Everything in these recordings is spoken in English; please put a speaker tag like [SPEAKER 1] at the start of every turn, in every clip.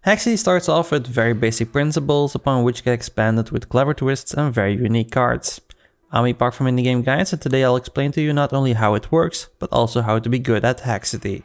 [SPEAKER 1] Haxity starts off with very basic principles upon which get expanded with clever twists and very unique cards. I'm Epokk from Indie Game Guides, and today I'll explain to you not only how it works, but also how to be good at Haxity.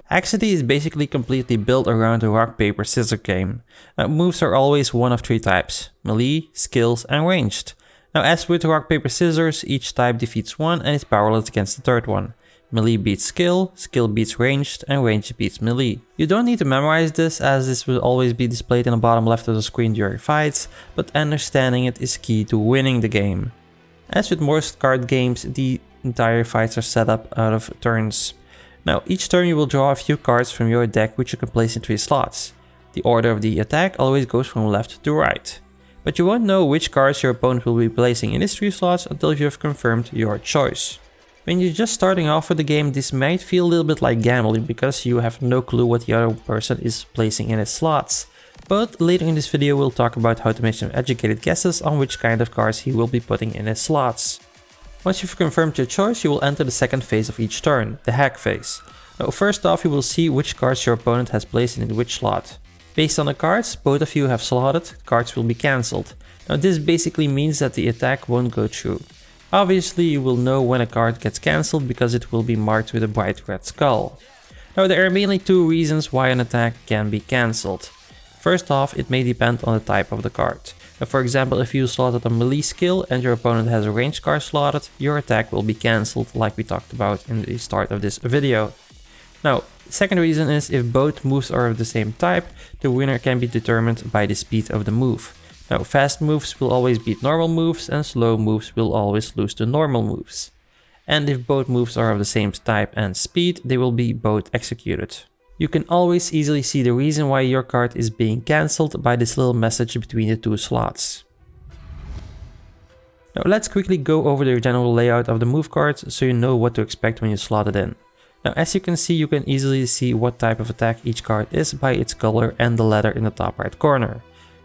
[SPEAKER 1] Haxity is basically completely built around a rock paper scissors game. Moves are always one of three types: melee, skills, and ranged. Now, as with rock paper scissors, each type defeats one and is powerless against the third one. Melee beats skill, skill beats ranged, and ranged beats melee. You don't need to memorize this, as this will always be displayed in the bottom left of the screen during fights, but understanding it is key to winning the game. As with most card games, the entire fights are set up out of turns. Now, each turn you will draw a few cards from your deck which you can place in 3 slots. The order of the attack always goes from left to right. But you won't know which cards your opponent will be placing in these 3 slots until you have confirmed your choice. When you're just starting off with the game, this might feel a little bit like gambling because you have no clue what the other person is placing in his slots. But later in this video we'll talk about how to make some educated guesses on which kind of cards he will be putting in his slots. Once you've confirmed your choice, you will enter the second phase of each turn, the hack phase. Now, first off, you will see which cards your opponent has placed in which slot. Based on the cards both of you have slotted, cards will be cancelled. Now, this basically means that the attack won't go through. Obviously, you will know when a card gets cancelled because it will be marked with a bright red skull. Now, there are mainly 2 reasons why an attack can be cancelled. First off, it may depend on the type of the card. For example, if you slotted a melee skill and your opponent has a ranged card slotted, your attack will be cancelled, like we talked about in the start of this video. Now, the second reason is if both moves are of the same type, the winner can be determined by the speed of the move. Now, fast moves will always beat normal moves and slow moves will always lose to normal moves. And if both moves are of the same type and speed, they will be both executed. You can always easily see the reason why your card is being cancelled by this little message between the 2 slots. Now let's quickly go over the general layout of the move cards so you know what to expect when you slot it in. Now, as you can see, you can easily see what type of attack each card is by its color and the letter in the top right corner.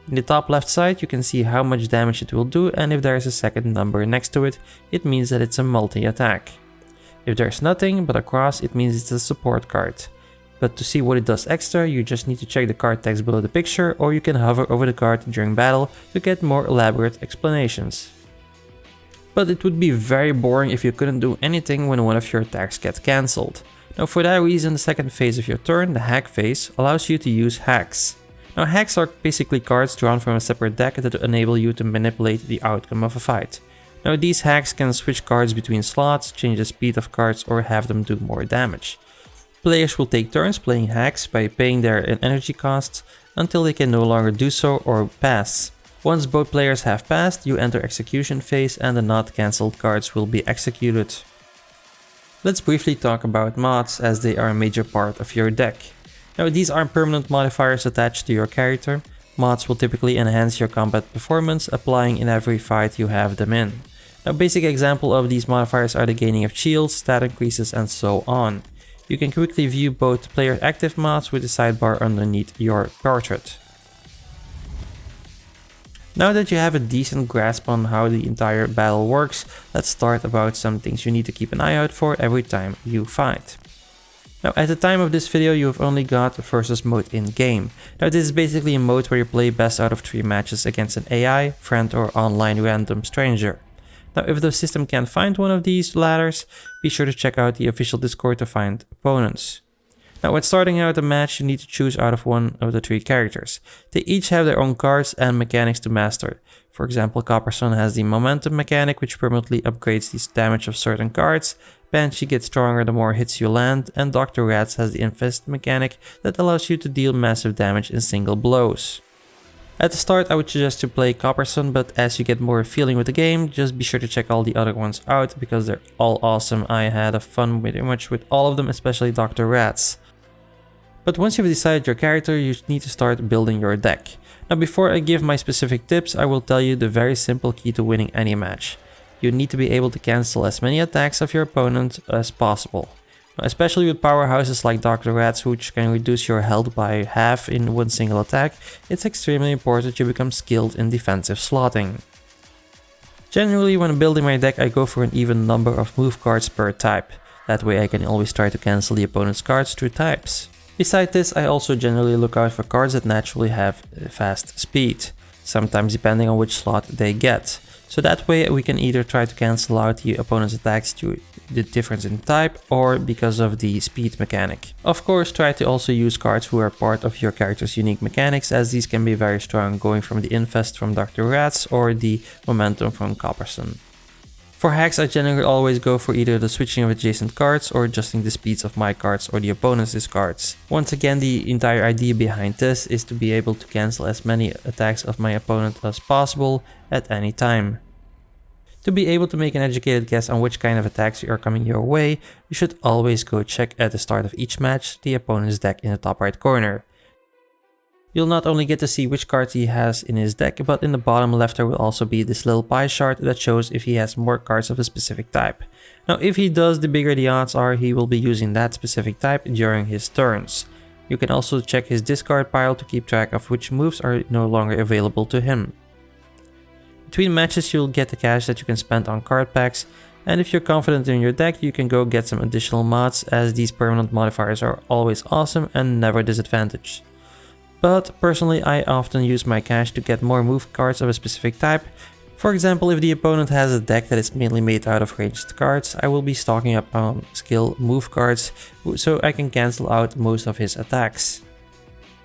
[SPEAKER 1] In the top left side you can see how much damage it will do, and if there is a second number next to it, it means that it's a multi-attack. If there's nothing but a cross, it means it's a support card. But to see what it does extra, you just need to check the card text below the picture, or you can hover over the card during battle to get more elaborate explanations. But it would be very boring if you couldn't do anything when one of your attacks gets cancelled. Now, for that reason, the second phase of your turn, the hack phase, allows you to use hacks. Now, hacks are basically cards drawn from a separate deck that enable you to manipulate the outcome of a fight. Now, these hacks can switch cards between slots, change the speed of cards, or have them do more damage. Players will take turns playing hacks by paying their energy costs until they can no longer do so or pass. Once both players have passed, you enter execution phase and the not cancelled cards will be executed. Let's briefly talk about mods, as they are a major part of your deck. Now, these are permanent modifiers attached to your character. Mods will typically enhance your combat performance, applying in every fight you have them in. Now, basic example of these modifiers are the gaining of shields, stat increases, and so on. You can quickly view both player active mods with the sidebar underneath your portrait. Now that you have a decent grasp on how the entire battle works, let's start about some things you need to keep an eye out for every time you fight. Now, at the time of this video, you have only got the versus mode in game. Now, this is basically a mode where you play best out of 3 matches against an AI, friend, or online random stranger. Now, if the system can't find one of these ladders, be sure to check out the official Discord to find opponents. Now, when starting out a match, you need to choose out of one of the 3 characters. They each have their own cards and mechanics to master. For example, Copperson has the momentum mechanic, which permanently upgrades the damage of certain cards. Banshee gets stronger the more hits you land, and Dr. Rats has the infest mechanic that allows you to deal massive damage in single blows. At the start, I would suggest to play Copperson, but as you get more feeling with the game, just be sure to check all the other ones out because they're all awesome. I had fun pretty much with all of them, especially Dr. Rats. But once you've decided your character, you need to start building your deck. Now, before I give my specific tips, I will tell you the very simple key to winning any match. You need to be able to cancel as many attacks of your opponent as possible. Especially with powerhouses like Dr. Rats, which can reduce your health by half in one single attack, it's extremely important you become skilled in defensive slotting. Generally, when building my deck, I go for an even number of move cards per type. That way I can always try to cancel the opponent's cards through types. Besides this, I also generally look out for cards that naturally have fast speed, sometimes depending on which slot they get. So that way we can either try to cancel out the opponent's attacks due to the difference in type or because of the speed mechanic. Of course, try to also use cards who are part of your character's unique mechanics, as these can be very strong, going from the Infest from Dr. Ratz or the Momentum from Copperson. For hacks, I generally always go for either the switching of adjacent cards or adjusting the speeds of my cards or the opponent's discards. Once again, the entire idea behind this is to be able to cancel as many attacks of my opponent as possible at any time. To be able to make an educated guess on which kind of attacks are coming your way, you should always go check at the start of each match the opponent's deck in the top right corner. You'll not only get to see which cards he has in his deck, but in the bottom left there will also be this little pie chart that shows if he has more cards of a specific type. Now if he does, the bigger the odds are he will be using that specific type during his turns. You can also check his discard pile to keep track of which moves are no longer available to him. Between matches you'll get the cash that you can spend on card packs, and if you're confident in your deck you can go get some additional mods, as these permanent modifiers are always awesome and never disadvantaged. But personally, I often use my cash to get more move cards of a specific type. For example, if the opponent has a deck that is mainly made out of ranged cards, I will be stocking up on skill move cards so I can cancel out most of his attacks.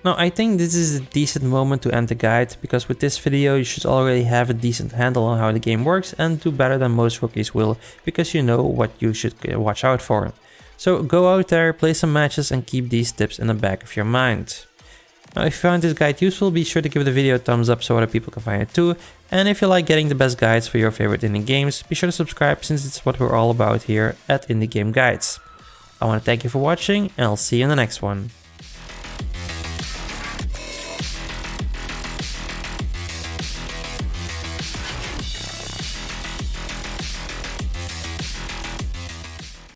[SPEAKER 1] Now I think this is a decent moment to end the guide, because with this video you should already have a decent handle on how the game works and do better than most rookies will, because you know what you should watch out for. So go out there, play some matches and keep these tips in the back of your mind. Now if you found this guide useful, be sure to give the video a thumbs up so other people can find it too. And if you like getting the best guides for your favorite indie games, be sure to subscribe, since it's what we're all about here at Indie Game Guides. I want to thank you for watching, and I'll see you in the next one.